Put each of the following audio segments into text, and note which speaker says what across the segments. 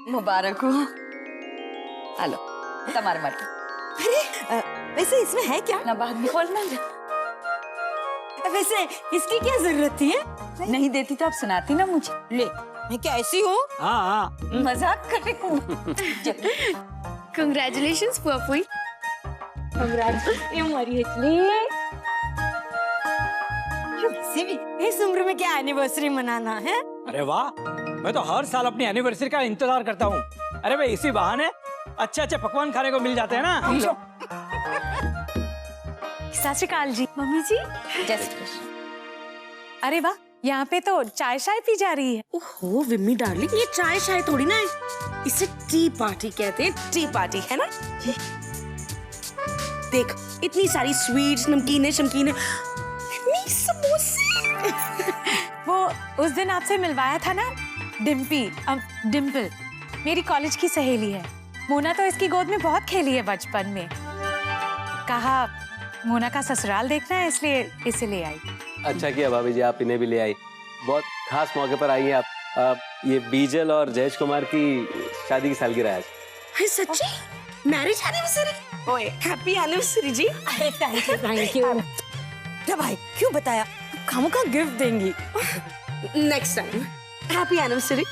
Speaker 1: मुबारक हो। हेलो तुम्हारे मत।
Speaker 2: अरे वैसे इसमें है क्या?
Speaker 1: ना बाद में खोलना।
Speaker 2: वैसे इसकी क्या जरूरत थी?
Speaker 1: नहीं देती तो आप सुनाती ना मुझे।
Speaker 2: ले, मैं क्या ऐसी हूँ?
Speaker 3: हाँ
Speaker 1: मजाक करे।
Speaker 4: Congratulations, Puapui.
Speaker 2: वैसे भी इस उम्र में क्या एनिवर्सरी मनाना है?
Speaker 3: अरे वाह, मैं तो हर साल अपनी एनिवर्सरी का इंतजार करता हूँ। अरे भाई इसी बहाने अच्छे अच्छे पकवान खाने को मिल जाते हैं ना।
Speaker 5: सत श्री अकाल जी। मम्मी जी।
Speaker 1: जय श्री कृष्ण।
Speaker 5: अरे वाह, यहाँ पे तो चाय शाय पी जा रही है।
Speaker 6: ओहो विम्मी डार्लिंग, ये चाय शाय थोड़ी ना है, इसे टी पार्टी कहते हैं। टी पार्टी है ना। देख इतनी सारी स्वीट्स, नमकीने शमकीने, समोसे।
Speaker 5: वो उस दिन आपसे मिलवाया था ना, डिम्पल मेरी कॉलेज की सहेली है। मोना तो इसकी गोद में बहुत खेली है बचपन में। कहा मोना का ससुराल देखना है, इसलिए इसे ले आई।
Speaker 7: अच्छा किया भाभी जी, आप इन्हें भी ले आई। बहुत खास मौके पर आई हैं आप। ये बीजल और जयेश कुमार की शादी की सालगिरह है आज।
Speaker 6: है सच्ची? Marriage anniversary? ओए हैप्पी एनिवर्सरी जी।
Speaker 2: Thank you. भाई क्यों बताया? खामोखा गिफ्ट देंगी।
Speaker 6: Next time happy anniversary.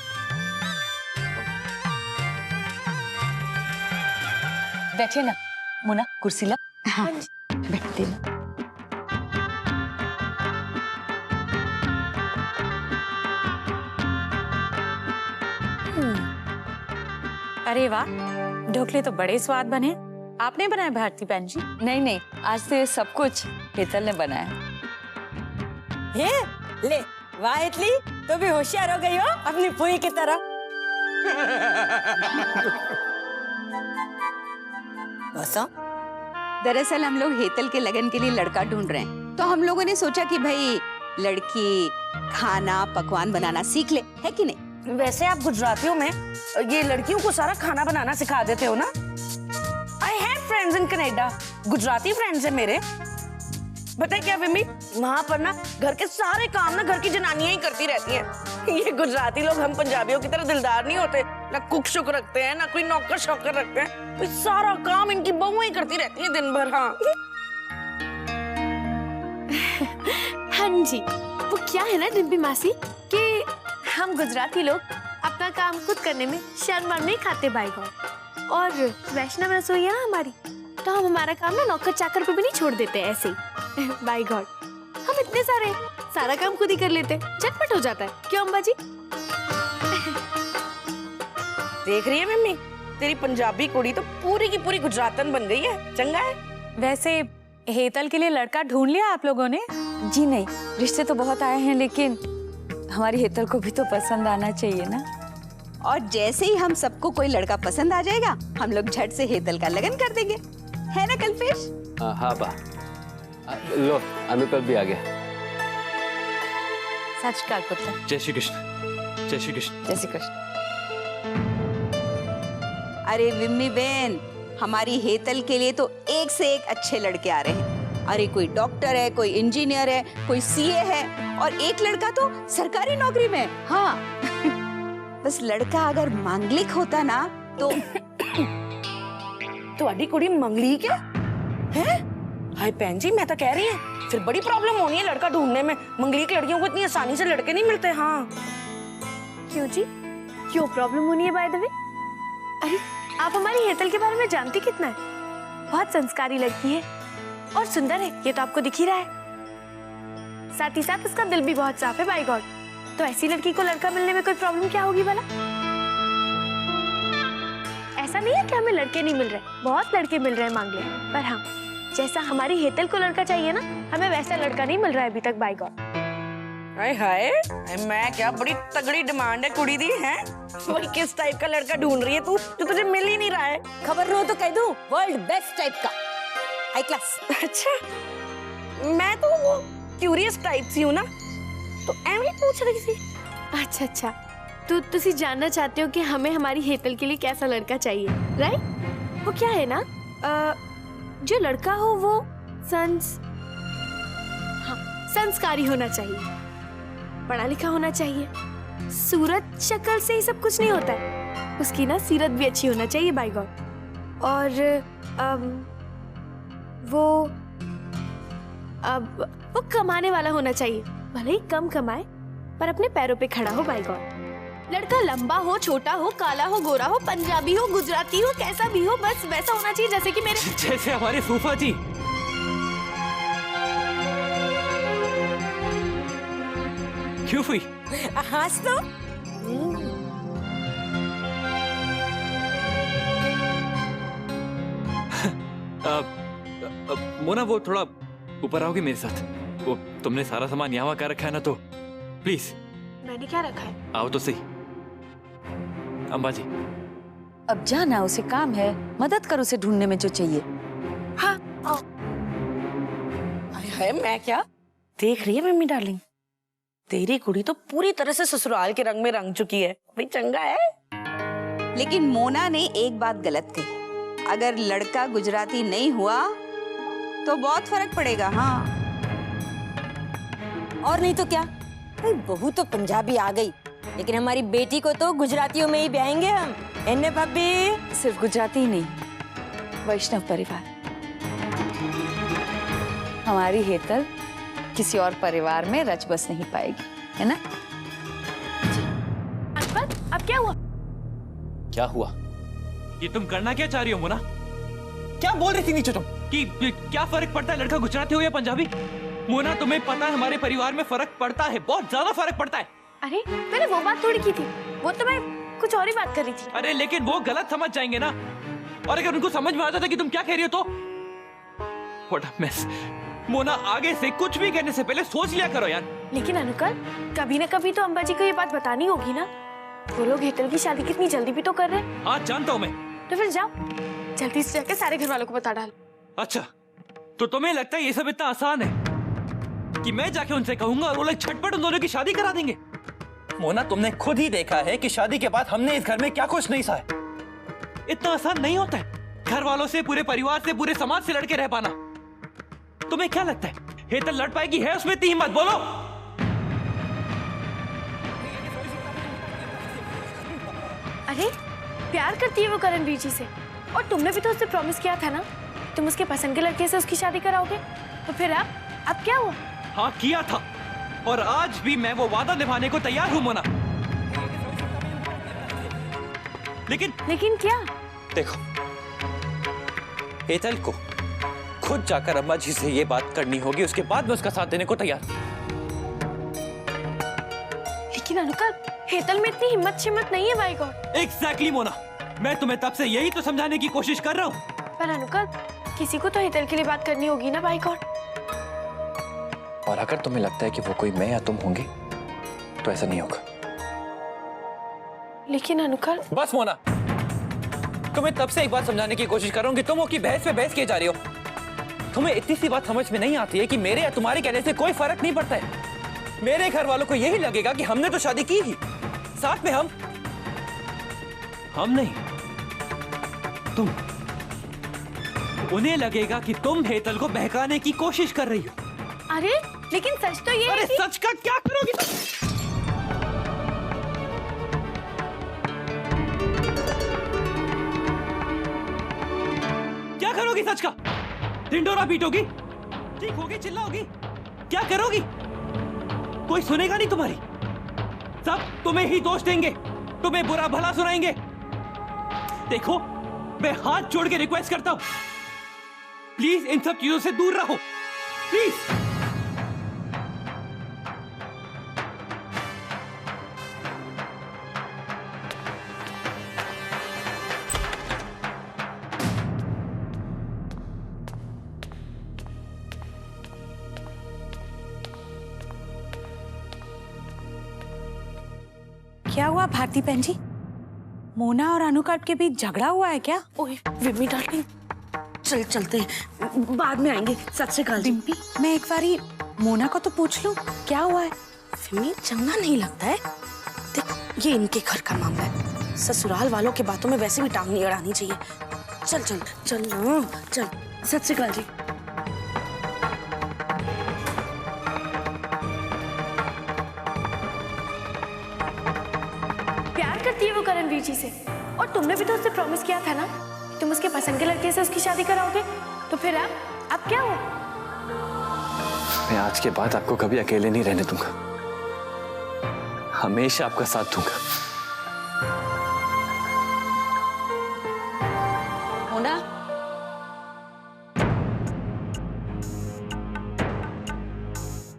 Speaker 1: बैठे ना मुना, कुर्सी ला। हाँ बैठते ना।
Speaker 5: अरे वाह, ढोकले तो बड़े स्वाद बने। आपने बनाए भारती बहन जी?
Speaker 1: नहीं, आज से ये सब कुछ हेतल ने बनाया।
Speaker 2: हे ले, वाह इतली तो भी होशियार हो गई हो अपनी पुई की तरह।
Speaker 8: दरअसल हम लोग हेतल के लगन के लिए लड़का ढूंढ रहे हैं, तो हम लोगों ने सोचा कि भाई लड़की खाना पकवान बनाना सीख ले, है कि नहीं?
Speaker 6: वैसे आप गुजरातियों में ये लड़कियों को सारा खाना बनाना सिखा देते हो ना। I have friends in Canada, Gujarati friends है मेरे। बताए क्या विम्मी, वहाँ पर ना घर के सारे काम ना घर की जनानियां ही करती रहती हैं। ये गुजराती लोग हम पंजाबियों की तरह दिलदार नहीं होते, ना कुक शुक रखते हैं, ना कोई नौकर शौकर रखते हैं। कोई सारा काम इनकी बहुएं ही करती रहती हैं दिन भर। हाँ
Speaker 4: हाँ जी, वो क्या है ना डिम्पी मासी कि हम गुजराती लोग अपना काम खुद करने में शर्म नहीं खाते बाई गॉड। और वैष्णव रसोई है ना हमारी, तो हम हमारा काम ना नौकर चाकर पे भी नहीं छोड़ देते ऐसे ही। बाई गॉड, हम इतने सारा काम खुद ही कर लेते, झटपट हो जाता है। क्यों अम्बा जी?
Speaker 6: देख रही है मम्मी, तेरी पंजाबी कुड़ी तो पूरी की पूरी गुजरातन बन गई है। चंगा है।
Speaker 5: वैसे हेतल के लिए लड़का ढूंढ लिया आप लोगों ने?
Speaker 1: जी नहीं, रिश्ते तो बहुत आए हैं, लेकिन हमारी हेतल को भी तो पसंद आना चाहिए ना।
Speaker 8: और जैसे ही हम सबको कोई लड़का पसंद आ जाएगा, हम लोग झट से हेतल का लगन कर देंगे, है ना कल्पेश?
Speaker 7: हाँ बा। लो अनुकल भी आ गया।
Speaker 5: सच का पुत्र।
Speaker 3: जय श्री कृष्ण। जय श्री कृष्ण।
Speaker 1: जय श्री कृष्ण।
Speaker 8: अरे विम्मी बेन, हमारी हेतल के लिए तो एक से एक अच्छे लड़के आ रहे हैं। अरे कोई डॉक्टर है, कोई इंजीनियर है, कोई सीए है, और एक लड़का तो सरकारी नौकरी में। हाँ बस लड़का अगर मांगलिक होता ना तो।
Speaker 6: तुम्हारी कुड़ी मंगलिक है? हाय बहन जी, मैं तो कह रही है फिर बड़ी प्रॉब्लम होनी है लड़का ढूंढने में। मंगलिक लड़कियों को इतनी आसानी से लड़के नहीं मिलते। हाँ
Speaker 4: क्यों जी, क्यों प्रॉब्लम होनी है बाय द वे? अरे आप हमारी हेतल के बारे में जानती कितना है? बहुत संस्कारी लड़की है और सुंदर है, ये तो आपको दिख ही रहा है। साथ ही साथ उसका दिल भी बहुत साफ है बाय गॉड। तो ऐसी लड़की को लड़का मिलने में कोई प्रॉब्लम क्या होगी भला? ऐसा नहीं है कि हमें लड़के नहीं मिल रहे, बहुत लड़के मिल रहे हैं मांगले। पर हाँ, जैसा हमारी हेतल को लड़का चाहिए ना, हमें वैसा लड़का नहीं मिल रहा है अभी तक बाय गॉड।
Speaker 6: हाय हाय, मैं क्या बड़ी तगड़ी डिमांड है कुड़ी दी है। वही किस टाइप का लड़का ढूंढ रही है तू, जो तुझे मिल ही नहीं रहा है?
Speaker 2: खबर लो तो कह दूं, वर्ल्ड बेस्ट टाइप का, हाई क्लास।
Speaker 6: अच्छा, मैं तो वो क्यूरियस टाइप सी हूँ ना, तो एवरी पूछ रही थी।
Speaker 4: अच्छा, तो तुसी जानना चाहते हो कि हमें हमारी हेतल के लिए कैसा लड़का चाहिए, राइट? वो क्या है ना, जो लड़का हो वो संस्कारी होना चाहिए, पढ़ा लिखा होना चाहिए। सूरत शक्ल से ही सब कुछ नहीं होता है। उसकी ना सीरत भी अच्छी होना चाहिए बाय गॉड। और वो कमाने वाला होना चाहिए, भले ही कम कमाए पर अपने पैरों पे खड़ा हो बाय गॉड। लड़का लंबा हो, छोटा हो, काला हो, गोरा हो, पंजाबी हो, गुजराती हो, कैसा भी हो, बस वैसा होना चाहिए जैसे कि मेरे
Speaker 3: जैसे हमारे फूफा जी। क्यों हुई?
Speaker 2: हंस तो।
Speaker 9: मोना वो थोड़ा ऊपर आओगे मेरे साथ? वो तुमने सारा सामान यहाँ का रखा है ना, तो प्लीज।
Speaker 4: मैंने क्या रखा है?
Speaker 9: आओ तो सही। अंबाजी
Speaker 1: अब जाना, उसे काम है, मदद कर उसे ढूंढने में जो चाहिए।
Speaker 4: हाँ आओ।
Speaker 6: है मैं क्या देख रही है मम्मी डार्लिंग, तेरी कुड़ी तो पूरी तरह से ससुराल के रंग में रंग चुकी है भाई, चंगा है।
Speaker 8: लेकिन मोना ने एक बात गलत कही, अगर लड़का गुजराती नहीं हुआ तो बहुत फर्क पड़ेगा। हाँ,
Speaker 2: और नहीं तो क्या, भाई बहू तो पंजाबी आ गई, लेकिन हमारी बेटी को तो गुजरातियों में ही ब्याहेंगे हम। एने भाभी
Speaker 1: सिर्फ गुजराती ही नहीं, वैष्णव परिवार। हमारी हेतल किसी और परिवार में रच बस नहीं पाएगी, है ना?
Speaker 4: अकबर, अब क्या हुआ?
Speaker 7: क्या हुआ?
Speaker 9: ये तुम करना क्या चाह रही हो मोना?
Speaker 3: क्या बोल रही थी नीचे तुम?
Speaker 9: कि क्या फर्क पड़ता है लड़का गुजराती हो या पंजाबी? मोना तुम्हें पता है हमारे परिवार में फर्क पड़ता है, बहुत ज्यादा फर्क पड़ता है।
Speaker 4: अरे मैंने वो बात थोड़ी की थी, वो तो मैं कुछ और ही बात कर रही थी।
Speaker 9: अरे लेकिन वो गलत समझ जाएंगे ना, और अगर उनको समझ में आ जाता कि तुम क्या कह रही हो तो व्हाट अ मेस। मोना, आगे से कुछ भी करने से पहले सोच लिया करो यार।
Speaker 4: लेकिन अनुकल, कभी न कभी तो अंबाजी को ये बात बतानी होगी ना, वो लोग हेतल की शादी कितनी जल्दी भी तो कर रहे हैं।
Speaker 9: हाँ जानता हूँ मैं।
Speaker 4: तो फिर जाओ, जल्दी से जाके सारे घर वालों को बता डालो।
Speaker 9: अच्छा, तो तुम्हें लगता है ये सब इतना आसान है कि मैं जाके उनसे कहूंगा और वो लोग झटपट उन दोनों की शादी करा देंगे?
Speaker 3: मोना, तुमने खुद ही देखा है कि शादी के बाद हमने इस घर में क्या कुछ नहीं सहा है।
Speaker 9: इतना आसान नहीं होता है घर वालों से, पूरे परिवार से, पूरे समाज से लड़के रह पाना। तुम्हें क्या लगता है हेतल लड़ पाएगी? है उसमें इतनी हिम्मत? बोलो।
Speaker 4: अरे प्यार करती है वो करणवीर जी से, और तुमने भी तो उससे प्रॉमिस किया था ना तुम उसके पसंद के लड़के से उसकी शादी कराओगे। तो फिर अब क्या हुआ?
Speaker 9: हाँ किया था, और आज भी मैं वो वादा निभाने को तैयार हूं मोना।
Speaker 4: लेकिन क्या?
Speaker 3: देखो, हेतल को खुद जाकर अम्मा जी से ये बात करनी होगी, उसके बाद मैं उसका साथ देने को तैयार।
Speaker 4: लेकिन अनुकल, हेतल में इतनी हिम्मत नहीं है भाई गॉड।
Speaker 9: एग्जैक्टली मोना, मैं तुम्हें तब से यही तो समझाने की कोशिश कर रहा हूँ।
Speaker 4: पर अनुकल, किसी को तो हेतल के लिए बात करनी होगी ना भाई गॉड।
Speaker 10: और अगर तुम्हें लगता है कि वो कोई मैं या तुम होंगे तो ऐसा नहीं होगा।
Speaker 4: लेकिन अनुकल।
Speaker 3: बस मोना, तुम्हें तब से एक बात समझाने की कोशिश कर रहा हूँ कि तुम वो की बहस पे बहस किए जा रही हो। तुम्हें इतनी सी बात समझ में नहीं आती है कि मेरे या तुम्हारे कहने से कोई फर्क नहीं पड़ता है। मेरे घर वालों को यही लगेगा कि हमने तो शादी की ही, साथ में
Speaker 9: हम नहीं, तुम। उन्हें लगेगा कि तुम हेतल को बहकाने की कोशिश कर रही हो।
Speaker 4: अरे लेकिन सच तो ये
Speaker 9: अरे
Speaker 4: है कि...
Speaker 9: सच का क्या करोगी? क्या करोगी सच का? ढिंडोरा पीटोगी? ठीक होगी? चिल्लाओगी? क्या करोगी? कोई सुनेगा नहीं तुम्हारी, सब तुम्हें ही दोष देंगे, तुम्हें बुरा भला सुनाएंगे। देखो, मैं हाथ जोड़ के रिक्वेस्ट करता हूं, प्लीज इन सब चीजों से दूर रहो, प्लीज।
Speaker 5: क्या हुआ भारती बहन जी? मोना और अनुकल्प के बीच झगड़ा हुआ है क्या?
Speaker 6: ओए विमी डार्लिंग, चल चलते हैं, बाद में आएंगे। सत श्री अकाल।
Speaker 5: डिम्पी, मैं एक बारी मोना को तो पूछ लूं क्या हुआ है।
Speaker 6: विमी, चंगा नहीं लगता है। देख, ये इनके घर का मामला है, ससुराल वालों के बातों में वैसे भी टांग नहीं अड़ानी चाहिए। चल चल चल ना, चल। सत श्री अकाल जी।
Speaker 4: प्यार करती है वो करणवीर जी से, और तुमने भी तो उससे प्रॉमिस किया था ना कि तुम उसके पसंद के लड़के से उसकी शादी कराओगे। तो फिर अब क्या हो?
Speaker 10: मैं आज के बाद आपको कभी अकेले नहीं रहने दूंगा, हमेशा आपका साथ दूंगा।
Speaker 1: मोना,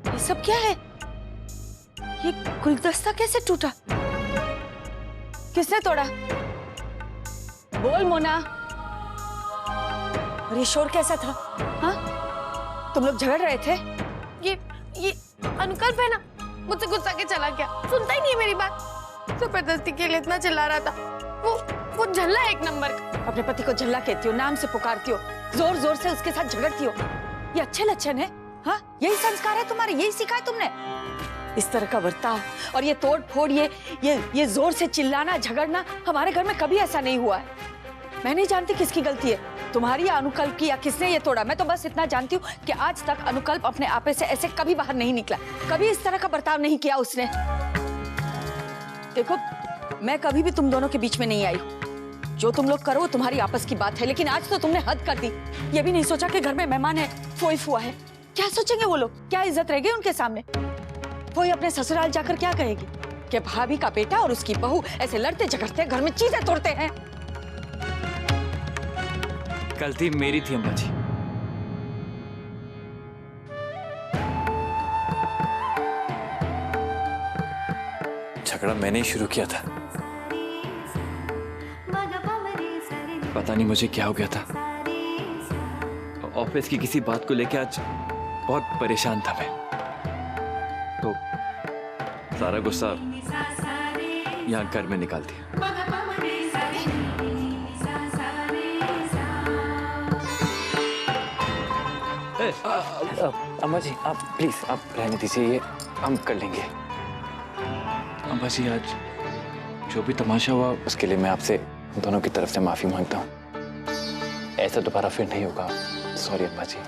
Speaker 1: ये सब क्या है? ये गुलदस्ता कैसे टूटा? किसने तोड़ा? बोल मोना। और ये शोर कैसा था? हाँ, तुम लोग झगड़ रहे थे?
Speaker 4: ये अनुकल्प है ना, मुझसे गुस्सा के चला गया, सुनता ही नहीं है मेरी बात। जबरदस्ती के लिए इतना चिल्ला रहा था। वो झल्ला है एक नंबर का।
Speaker 1: अपने पति को झल्ला कहती हो, नाम से पुकारती हो, जोर जोर से उसके साथ झगड़ती हो। ये अच्छे लक्षण है? हाँ, यही संस्कार है तुम्हारे, यही सीखा है तुमने? इस तरह का बर्ताव और ये तोड़ फोड़, ये जोर से चिल्लाना झगड़ना हमारे घर में कभी ऐसा नहीं हुआ है। मैं नहीं जानती किसकी गलती है, तुम्हारी या अनुकल्प की, या किसने ये तोड़ा। मैं तो बस इतना जानती हूँ कि आज तक अनुकल्प अपने आपे से ऐसे कभी बाहर नहीं निकला, कभी इस तरह का बर्ताव नहीं किया उसने। देखो, मैं कभी भी तुम दोनों के बीच में नहीं आई हूँ। जो तुम लोग करो वो तुम्हारी आपस की बात है, लेकिन आज तो तुमने हद कर दी। ये भी नहीं सोचा कि घर में मेहमान है, फोई फुआ है। क्या सोचेंगे वो लोग? क्या इज्जत रहेगी उनके सामने? फोई अपने ससुराल जाकर क्या कहेगी कि भाभी का बेटा और उसकी बहू ऐसे लड़ते झगड़ते घर में चीजें तोड़ते हैं?
Speaker 10: गलती मेरी थी अम्मा जी। झगड़ा मैंने ही शुरू किया था। पता नहीं मुझे क्या हो गया था। ऑफिस की किसी बात को लेकर आज बहुत परेशान था मैं, तो सारा गुस्सा यहाँ घर में निकाल दिया। अम्मा जी आप प्लीज आप रहने दीजिए, ये हम कर लेंगे। अम्मा जी आज जो भी तमाशा हुआ उसके लिए मैं आपसे दोनों की तरफ से माफी मांगता हूँ। ऐसा दोबारा फिर नहीं होगा। सॉरी अम्मा जी।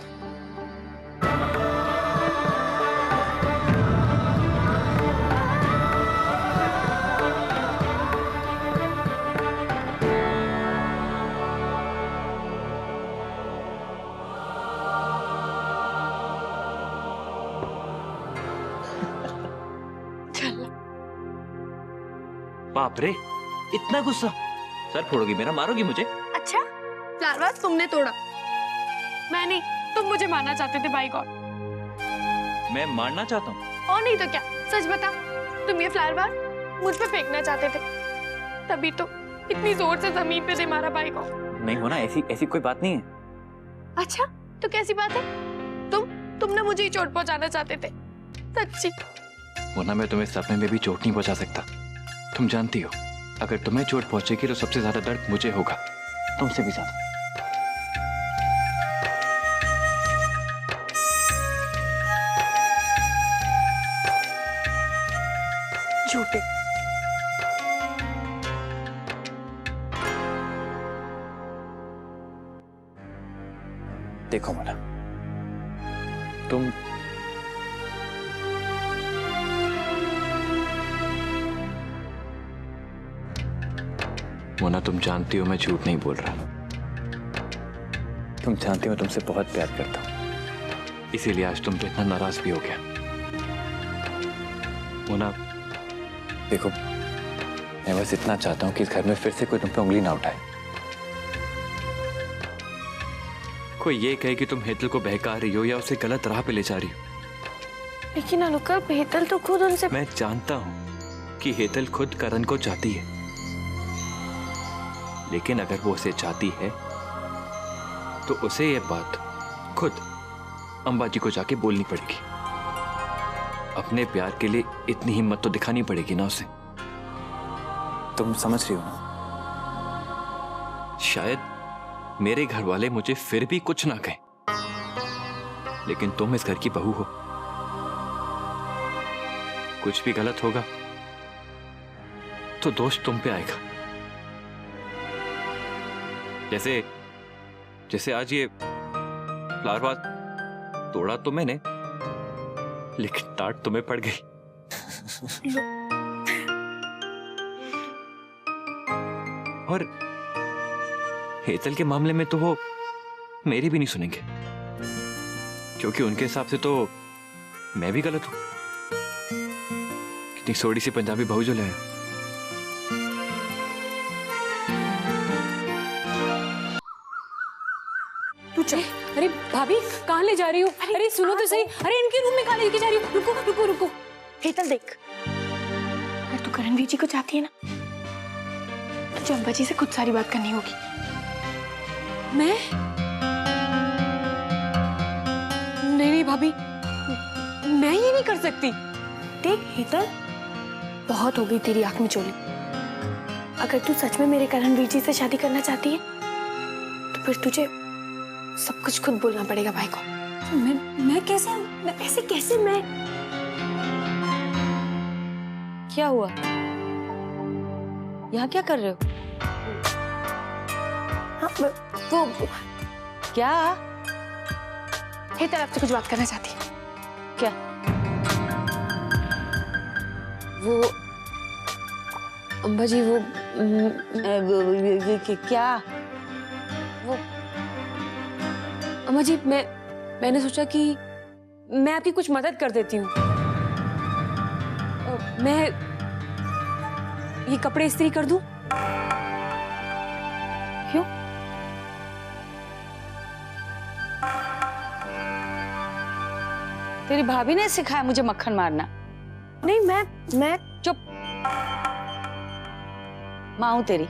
Speaker 9: बाप रे, इतना गुस्सा? सर फोड़ोगी मेरा, मारोगी मुझे?
Speaker 4: अच्छा, फ्लावर तुमने तोड़ा, मैं नहीं। तुम मुझे मारना चाहते थे भाई गॉड।
Speaker 9: मैं मारना चाहता हूँ?
Speaker 4: और नहीं तो क्या, सच बता। तुम ये फ्लावर मुझ पे फेंकना चाहते थे, तभी तो इतनी जोर से जमीन पे दे मारा भाई को।
Speaker 9: नहीं होना, ऐसी कोई बात नहीं है।
Speaker 4: अच्छा, तो कैसी बात है? तुमने मुझे ही चोट पहुंचाना चाहते थे, सच्ची।
Speaker 10: वरना मैं तुम्हें सपने में भी चोट नहीं पहुंचा सकता। तुम जानती हो, अगर तुम्हें चोट पहुंचेगी तो सबसे ज्यादा दर्द मुझे होगा, तुमसे भी ज्यादा।
Speaker 4: झूठे।
Speaker 10: देखो मोना, तुम मोना तुम जानती हो मैं झूठ नहीं बोल रहा। तुम जानती हो तुमसे बहुत प्यार करता हूं, इसीलिए आज तुम पे इतना नाराज भी हो गया। मोना देखो, मैं बस इतना चाहता हूं कि इस घर में फिर से कोई तुम पे उंगली ना उठाए। कोई ये कहे कि तुम हेतल को बहका रही हो या उसे गलत राह पे ले जा रही हो।
Speaker 4: लेकिन अनुकल्प, हेतल तो खुद उनसे।
Speaker 10: मैं जानता हूं कि हेतल खुद करण को चाहती है, लेकिन अगर वो उसे चाहती है तो उसे ये बात खुद अंबाजी को जाके बोलनी पड़ेगी। अपने प्यार के लिए इतनी हिम्मत तो दिखानी पड़ेगी ना उसे। तुम समझ रही हो ना? शायद मेरे घर वाले मुझे फिर भी कुछ ना कहें, लेकिन तुम इस घर की बहू हो, कुछ भी गलत होगा तो दोष तुम पे आएगा। जैसे आज ये फ्लावर वाज तोड़ा तो मैंने, लेकिन डांट तुम्हें पड़ गई। और हेतल के मामले में तो वो मेरी भी नहीं सुनेंगे, क्योंकि उनके हिसाब से तो मैं भी गलत हूं। कितनी सोड़ी सी पंजाबी बहू जो लाया।
Speaker 2: तू चल। अरे भाभी कहाँ ले जा रही हो? अरे सुनो तो सही। अरे इनके रूम में कहाँ लेके जा रही हो? रुको रुको रुको।
Speaker 4: हेतल देख, अगर तू करणवीर जी को चाहती है ना, तुझे अम्बा जी से खुद सारी बात करनी होगी।
Speaker 2: मैं? नहीं भाभी, मैं ये नहीं कर सकती।
Speaker 4: देख हेतल, बहुत हो गई तेरी आंख में चोली। अगर तू सच में मेरे करणवीर जी से शादी करना चाहती है तो फिर तुझे सब कुछ खुद बोलना पड़ेगा भाई को।
Speaker 2: मैं कैसे?
Speaker 4: ऐसे कैसे? मैं
Speaker 1: क्या हुआ? यहाँ क्या कर रहे हो?
Speaker 4: हाँ, वो
Speaker 1: क्या?
Speaker 4: हेतल आपसे कुछ बात करना चाहती है।
Speaker 1: क्या?
Speaker 2: वो अम्बा जी वो
Speaker 1: क्या?
Speaker 2: वो अम्मा जी मैंने सोचा कि मैं आपकी कुछ मदद कर देती हूँ। मैं ये कपड़े इस्त्री कर दूं?
Speaker 1: क्यों? तेरी भाभी ने सिखाया मुझे मक्खन मारना?
Speaker 4: नहीं, मैं
Speaker 1: चुप। माँ हूं तेरी,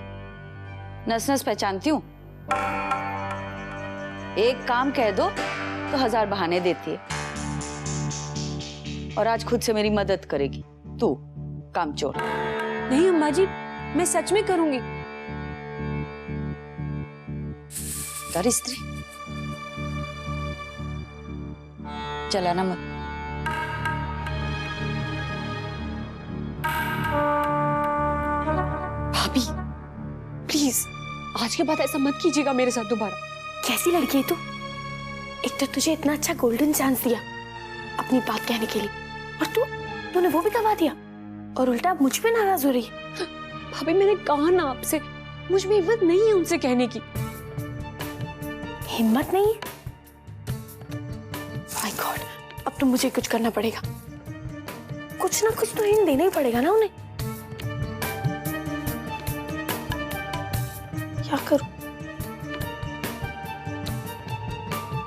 Speaker 1: नस नस पहचानती हूँ। एक काम कह दो तो 1000 बहाने देती है, और आज खुद से मेरी मदद करेगी तू, कामचोर।
Speaker 2: नहीं अम्मा जी, मैं सच में करूंगी।
Speaker 1: कर स्त्री, चलाना मत।
Speaker 2: भाभी प्लीज आज के बाद ऐसा मत कीजिएगा मेरे साथ दोबारा।
Speaker 4: कैसी लड़की है तू? एक तो तुझे इतना अच्छा गोल्डन चांस दिया अपनी बात कहने के लिए, और तूने वो भी गवा दिया, और उल्टा मुझ पे नाराज हो रही है।
Speaker 2: भाभी मैंने कहा ना आपसे, मुझ में हिम्मत नहीं है उनसे कहने की।
Speaker 4: हिम्मत नहीं है? माय गॉड, अब तो मुझे कुछ करना पड़ेगा। कुछ ना कुछ तो हिंट देना ही पड़ेगा ना उन्हें। क्या करूं?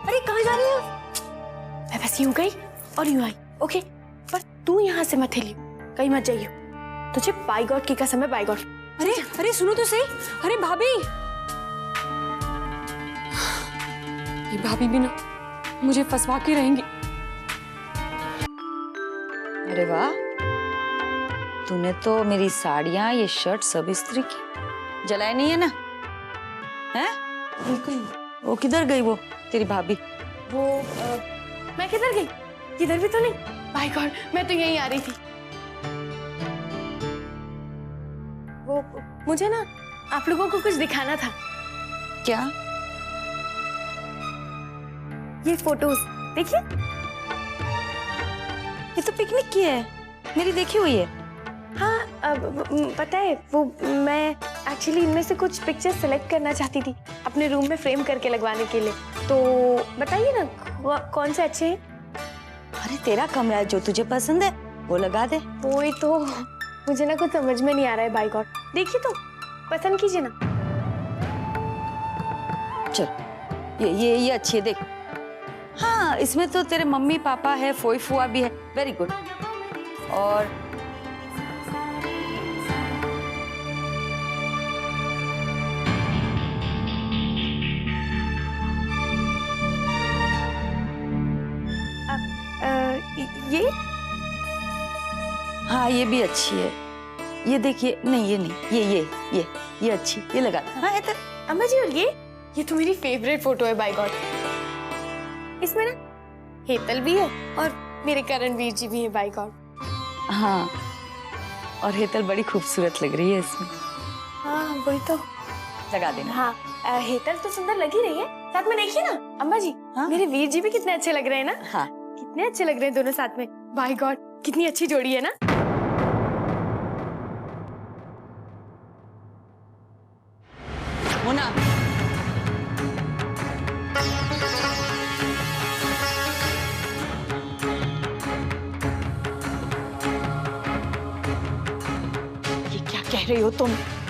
Speaker 2: अरे कहाँ जा रही हो?
Speaker 4: मैं बस यूं गई और यूं आई, ओके? पर तू यहाँ से मत हिलियो, कहीं मत जाइयो। तुझे बाय गॉड की कसम है, बाय गॉड।
Speaker 2: अरे अरे सुनो तो सही। अरे भाभी, ये भाभी भी ना मुझे फंसवा के रहेंगी।
Speaker 1: अरे वाह, तूने तो मेरी साड़ियां, ये शर्ट सब इस्त्री की, जलाई नहीं है ना? हैं? वो किधर गई वो तेरी भाभी?
Speaker 4: वो मैं किधर गई? किधर भी तो नहीं। बाय गॉड, मैं तो यहीं आ रही थी। वो मुझे ना आप लोगों को कुछ दिखाना था।
Speaker 1: क्या?
Speaker 4: ये फोटोज देखिए।
Speaker 1: ये तो पिकनिक की है, मेरी देखी हुई है।
Speaker 4: हाँ, पता है वो मैं एक्चुअली इनमें से कुछ पिक्चर्स सेलेक्ट करना चाहती थी अपने रूम में फ्रेम करके लगवाने के लिए। तो बताइए ना कौन से अच्छे हैं?
Speaker 1: अरे तेरा कमरा है, जो तुझे पसंद है वो लगा दे।
Speaker 4: वही तो मुझे ना कुछ समझ में नहीं आ रहा है। बाय गॉड, देखिए तो पसंद कीजिए ना।
Speaker 1: चल ये अच्छी है, देख। हाँ, इसमें तो तेरे मम्मी पापा है, फोई फुआ भी है। Very good. और
Speaker 4: ये
Speaker 1: हाँ, ये भी अच्छी है। ये देखिए, नहीं ये नहीं, ये अच्छी, ये लगा। हाँ ये तो
Speaker 4: अम्मा जी, और ये तो मेरी फेवरेट फोटो है। बाय गॉड, इसमें ना हेतल भी है और मेरे करणवीर जी भी है। By God.
Speaker 1: हाँ, और हेतल बड़ी खूबसूरत लग रही है इसमें।
Speaker 4: हाँ वही तो,
Speaker 1: लगा देना।
Speaker 4: हाँ, हेतल तो सुंदर लग ही रही है। साथ में देखिए ना अम्मा जी,
Speaker 1: हाँ?
Speaker 4: मेरे वीर जी भी कितने अच्छे लग रहे हैं ना।
Speaker 1: हाँ,
Speaker 4: कितने अच्छे लग रहे हैं दोनों साथ में। बाय गॉड, कितनी अच्छी जोड़ी है ना।
Speaker 1: मोना, ये क्या कह रही हो तुम?